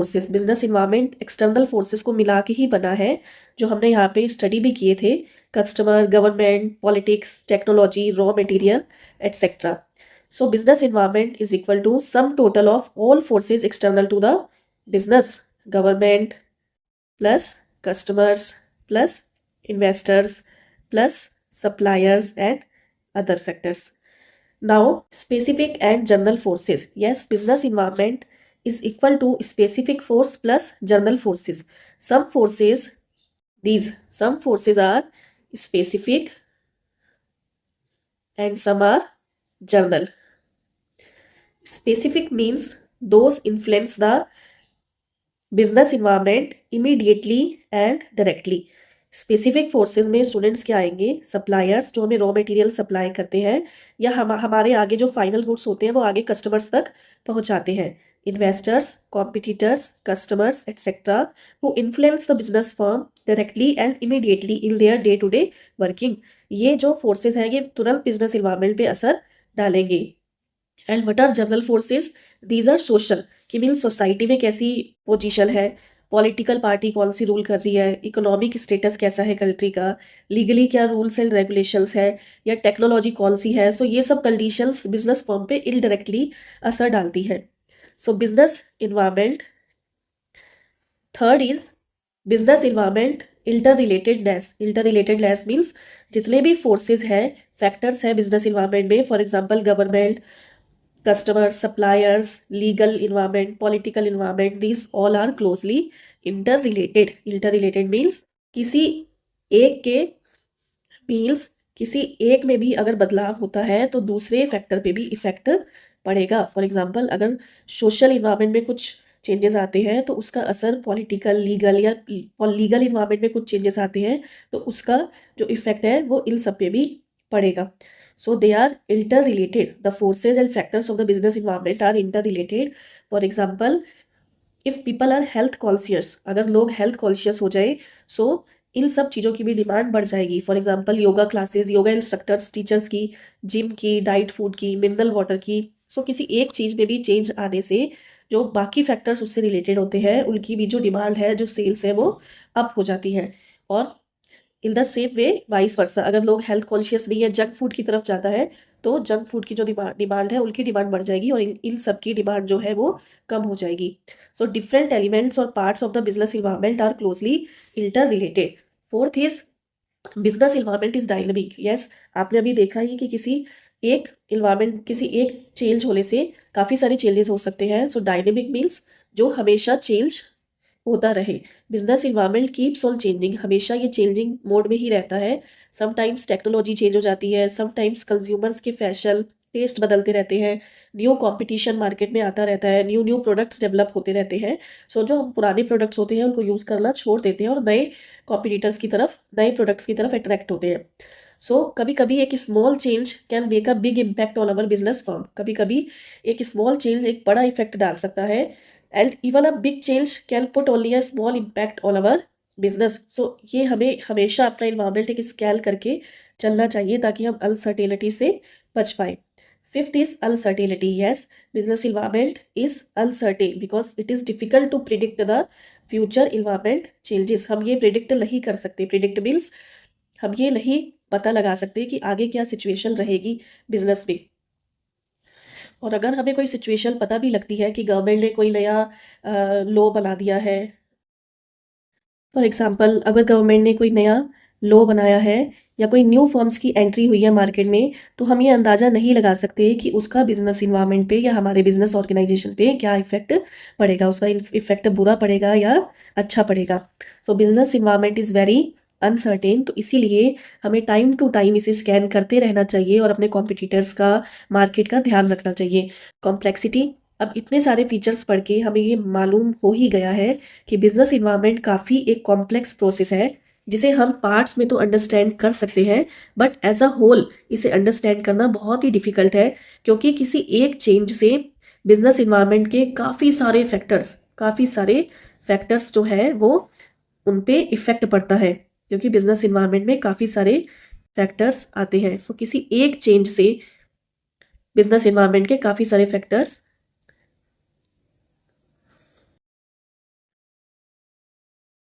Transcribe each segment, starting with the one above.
Forces, business environment external forces को मिला के ही बना है, जो हमने यहाँ पे स्टडी भी किए थे, customer, government, politics, technology, raw material etcetera. So business environment is equal to sum total of all forces external to the business, government plus customers plus investors plus suppliers and other factors. Now specific and general forces. Yes, business environment is equal to specific force plus general forces. Some forces are specific and some are general. Specific means those influence the business environment immediately and directly. Specific forces में students क्या आएंगे? Suppliers, जो हमें raw material supply करते हैं या हमारे आगे जो फाइनल गुड्स होते हैं वो आगे कस्टमर्स तक पहुंचाते हैं. Investors, competitors, customers etcetera who influence the business firm directly and immediately in their day to day working. ये जो फोर्सेस हैं ये तुरंत बिजनेस इन्वायरमेंट पे असर डालेंगे. And what are general forces? These are social, कि मीन सोसाइटी में कैसी पोजीशन है, पॉलिटिकल पार्टी कौन सी रूल कर रही है, इकोनॉमिक स्टेटस कैसा है कंट्री का, लीगली क्या रूल्स एंड रेगुलेशंस है, या टेक्नोलॉजी कौन सी है. सो ये सब कंडीशंस बिजनेस फर्म पे इनडायरेक्टली असर डालती है. सो business environment. Third is business environment inter relatedness. Inter relatedness means जितने भी फोर्सेज हैं, फैक्टर्स हैं बिजनेस इन्वायरमेंट में, for example government, customers, suppliers, legal environment, political environment, these all are closely interrelated. Interrelated means किसी एक के means किसी एक में भी अगर बदलाव होता है तो दूसरे फैक्टर पे भी इफेक्ट पड़ेगा. फॉर एग्जांपल अगर सोशल इन्वायरमेंट में कुछ चेंजेस आते हैं तो उसका असर पॉलिटिकल, लीगल या लीगल इन्वायरमेंट में कुछ चेंजेस आते हैं तो उसका जो इफेक्ट है वो इन सब पे भी पड़ेगा. So they are interrelated. The forces and factors of the business environment are interrelated. For example, if people are health conscious, अगर लोग health conscious हो जाए, so इन सब चीज़ों की भी डिमांड बढ़ जाएगी. For example yoga classes, yoga instructors, teachers की, जिम की, डाइट फूड की, मिनरल वाटर की. सो किसी एक चीज़ में भी चेंज आने से जो बाकी फैक्टर्स उससे रिलेटेड होते हैं उनकी भी जो डिमांड है, जो सेल्स है, वो अप हो जाती है. और in the same way vice versa, अगर लोग हेल्थ कॉन्शियस नहीं है, जंक फूड की तरफ जाता है तो जंक फूड की जो डिमांड है उनकी डिमांड बढ़ जाएगी और इन सब की डिमांड जो है वो कम हो जाएगी. सो डिफरेंट एलिमेंट्स और parts of the business environment are closely inter related. Fourth is business environment is dynamic. Yes, आपने अभी देखा ही कि किसी एक इन्वायरमेंट, किसी एक चेंज होने से काफ़ी सारे चेंजेस हो सकते हैं. सो डायनेमिक मीन्स जो हमेशा चेंज होता रहे. Business environment keeps on changing, हमेशा ये चेंजिंग मोड में ही रहता है. समटाइम्स टेक्नोलॉजी चेंज हो जाती है, समटाइम्स कंज्यूमर्स के फैशन टेस्ट बदलते रहते हैं, न्यू कंपटीशन मार्केट में आता रहता है, न्यू प्रोडक्ट्स डेवलप होते रहते हैं. सो जो हम पुराने प्रोडक्ट्स होते हैं उनको यूज़ करना छोड़ देते हैं और नए कॉम्पिटिटर्स की तरफ, नए प्रोडक्ट्स की तरफ अट्रैक्ट होते हैं. सो कभी कभी एक small change can make a big impact on our business firm. कभी कभी एक स्मॉल चेंज एक बड़ा इफेक्ट डाल सकता है. And even a big change can put only a small impact on our business. So ये हमें हमेशा अपना इन्वायरमेंट एक स्कैन करके चलना चाहिए ताकि हम अनसर्टेनिटी से बच पाए. Fifth is uncertainty. Yes, business environment is uncertain because it is difficult to predict the future environment changes. हम ये प्रिडिक्ट नहीं कर सकते. प्रिडिक्ट मीन्स हम ये नहीं पता लगा सकते कि आगे क्या सिचुएशन रहेगी बिजनेस में. और अगर हमें कोई सिचुएशन पता भी लगती है कि गवर्नमेंट ने कोई नया लॉ बना दिया है, फॉर एग्जांपल अगर गवर्नमेंट ने कोई नया लॉ बनाया है या कोई न्यू फर्म्स की एंट्री हुई है मार्केट में, तो हम ये अंदाज़ा नहीं लगा सकते कि उसका बिजनेस इन्वायरमेंट पे या हमारे बिजनेस ऑर्गेनाइजेशन पे क्या इफेक्ट पड़ेगा, उसका इफेक्ट बुरा पड़ेगा या अच्छा पड़ेगा. सो business environment is very uncertain. तो इसीलिए हमें टाइम टू टाइम इसे स्कैन करते रहना चाहिए और अपने कॉम्पिटिटर्स का, मार्केट का ध्यान रखना चाहिए. कॉम्प्लेक्सिटी. अब इतने सारे फीचर्स पढ़ के हमें ये मालूम हो ही गया है कि बिजनेस इन्वायरमेंट काफ़ी एक कॉम्प्लेक्स प्रोसेस है जिसे हम पार्ट्स में तो अंडरस्टैंड कर सकते हैं बट एज अ होल इसे अंडरस्टैंड करना बहुत ही डिफ़िकल्ट है, क्योंकि किसी एक चेंज से बिजनेस इन्वायरमेंट के काफ़ी सारे फैक्टर्स जो है वो उन पे इफ़ेक्ट पड़ता है, क्योंकि बिजनेस इन्वायरमेंट में काफ़ी सारे फैक्टर्स आते हैं. सो किसी एक चेंज से बिजनेस इन्वायरमेंट के काफ़ी सारे फैक्टर्स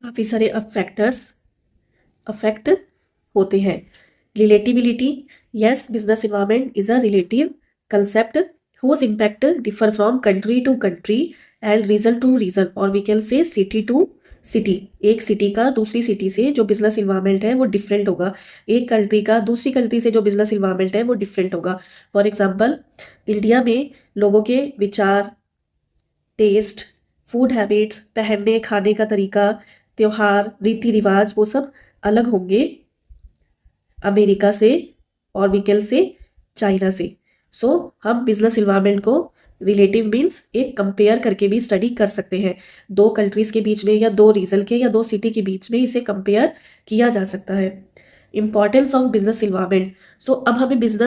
काफ़ी सारे फैक्टर्स अफेक्ट होते हैं। Relativity, yes business environment is a relative concept whose impact differ from country to country and region to region, और we can say city to city. एक सिटी का दूसरी सिटी से जो बिजनेस इन्वायरमेंट है वो डिफरेंट होगा, एक कंट्री का दूसरी कंट्री से जो बिजनेस इन्वायरमेंट है वो डिफरेंट होगा। फॉर एग्जांपल, इंडिया में लोगों के विचार, टेस्ट, फूड हैबिट्स, पहनने खाने का तरीका, त्योहार, रीति रिवाज, वो सब अलग होंगे अमेरिका से और वीकेल से, चाइना से। सो हम बिजनेस इन्वायरमेंट को रिलेटिव मीन्स एक कंपेयर करके भी स्टडी कर सकते हैं। दो कंट्रीज के बीच में या दो रीजन के या दो सिटी के बीच में इसे कंपेयर किया जा सकता है। Importance of business environment. So अब हमें बिजनेस